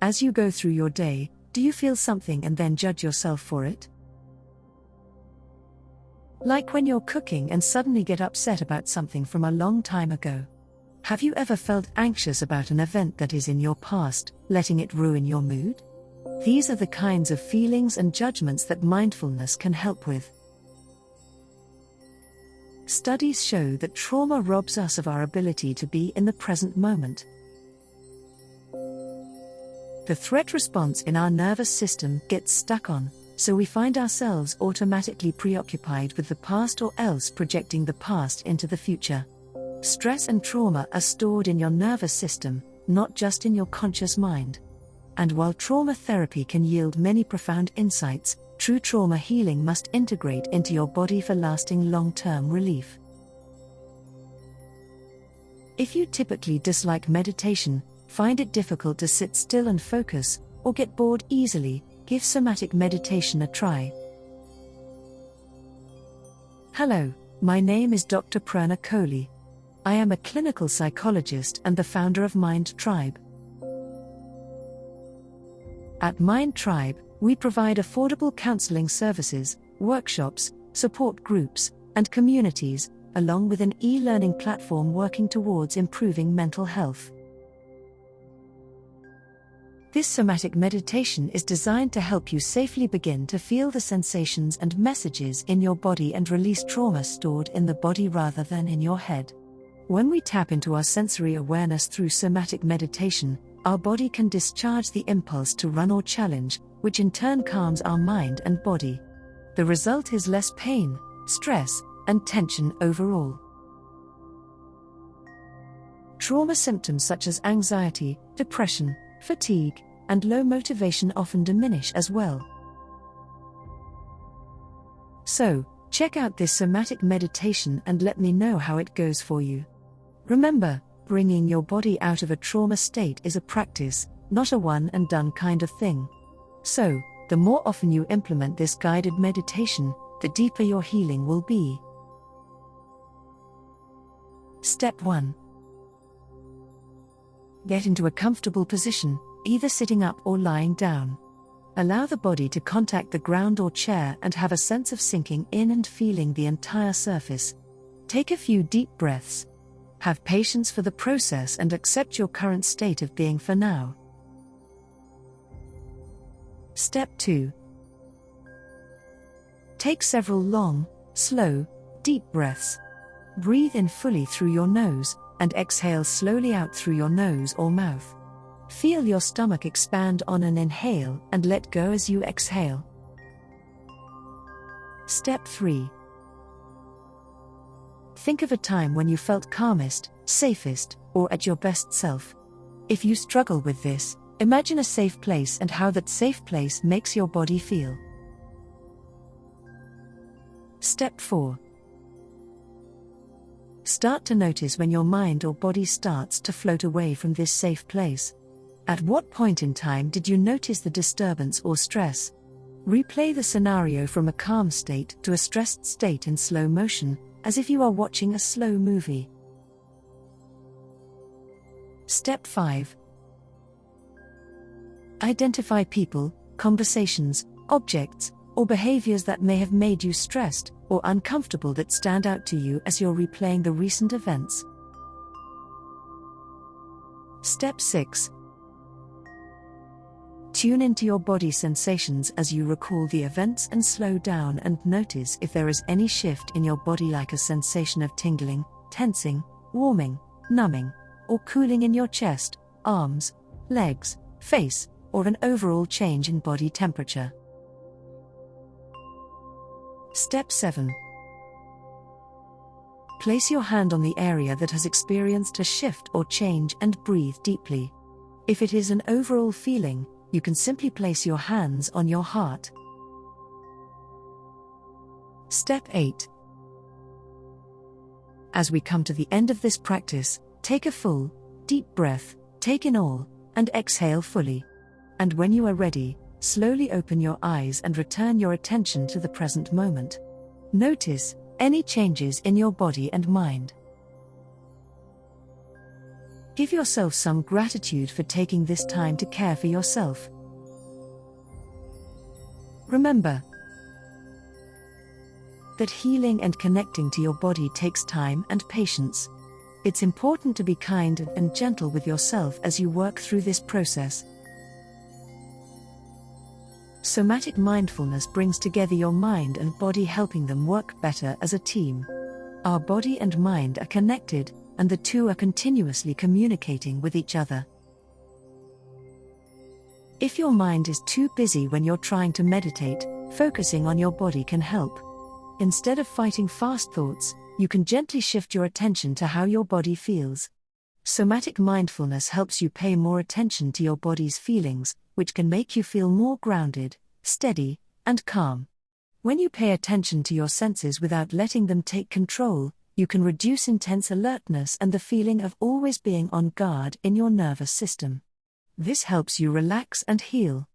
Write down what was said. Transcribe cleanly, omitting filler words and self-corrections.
As you go through your day, do you feel something and then judge yourself for it? Like when you're cooking and suddenly get upset about something from a long time ago. Have you ever felt anxious about an event that is in your past, letting it ruin your mood? These are the kinds of feelings and judgments that mindfulness can help with. Studies show that trauma robs us of our ability to be in the present moment. The threat response in our nervous system gets stuck on, so we find ourselves automatically preoccupied with the past or else projecting the past into the future. Stress and trauma are stored in your nervous system, not just in your conscious mind. And while trauma therapy can yield many profound insights, true trauma healing must integrate into your body for lasting long-term relief. If you typically dislike meditation, find it difficult to sit still and focus, or get bored easily, give somatic meditation a try. Hello, my name is Dr. Prerna Kohli. I am a clinical psychologist and the founder of MindTribe. At MindTribe, we provide affordable counseling services, workshops, support groups, and communities, along with an e-learning platform working towards improving mental health. This somatic meditation is designed to help you safely begin to feel the sensations and messages in your body and release trauma stored in the body rather than in your head. When we tap into our sensory awareness through somatic meditation, our body can discharge the impulse to run or challenge, which in turn calms our mind and body. The result is less pain, stress, and tension overall. Trauma symptoms such as anxiety, depression, fatigue, and low motivation often diminish as well. So, check out this somatic meditation and let me know how it goes for you. Remember, bringing your body out of a trauma state is a practice, not a one-and-done kind of thing. So, the more often you implement this guided meditation, the deeper your healing will be. Step 1. Get into a comfortable position, either sitting up or lying down. Allow the body to contact the ground or chair and have a sense of sinking in and feeling the entire surface. Take a few deep breaths. Have patience for the process and accept your current state of being for now. Step 2. Take several long, slow, deep breaths. Breathe in fully through your nose, and exhale slowly out through your nose or mouth. Feel your stomach expand on an inhale and let go as you exhale. Step 3. Think of a time when you felt calmest, safest, or at your best self. If you struggle with this, imagine a safe place and how that safe place makes your body feel. Step 4. Start to notice when your mind or body starts to float away from this safe place. At what point in time did you notice the disturbance or stress? Replay the scenario from a calm state to a stressed state in slow motion, as if you are watching a slow movie. Step 5. Identify people, conversations, objects, or behaviors that may have made you stressed or uncomfortable that stand out to you as you're replaying the recent events. Step 6. Tune into your body sensations as you recall the events and slow down and notice if there is any shift in your body, like a sensation of tingling, tensing, warming, numbing, or cooling in your chest, arms, legs, face, or an overall change in body temperature. Step 7. Place your hand on the area that has experienced a shift or change and breathe deeply. If it is an overall feeling, you can simply place your hands on your heart. Step 8. As we come to the end of this practice, take a full, deep breath, take in all, and exhale fully. And when you are ready, slowly open your eyes and return your attention to the present moment. Notice any changes in your body and mind. Give yourself some gratitude for taking this time to care for yourself. Remember that healing and connecting to your body takes time and patience. It's important to be kind and gentle with yourself as you work through this process. Somatic mindfulness brings together your mind and body, helping them work better as a team. Our body and mind are connected, and the two are continuously communicating with each other. If your mind is too busy when you're trying to meditate, focusing on your body can help. Instead of fighting fast thoughts, you can gently shift your attention to how your body feels. Somatic mindfulness helps you pay more attention to your body's feelings, which can make you feel more grounded, steady, and calm. When you pay attention to your senses without letting them take control, you can reduce intense alertness and the feeling of always being on guard in your nervous system. This helps you relax and heal.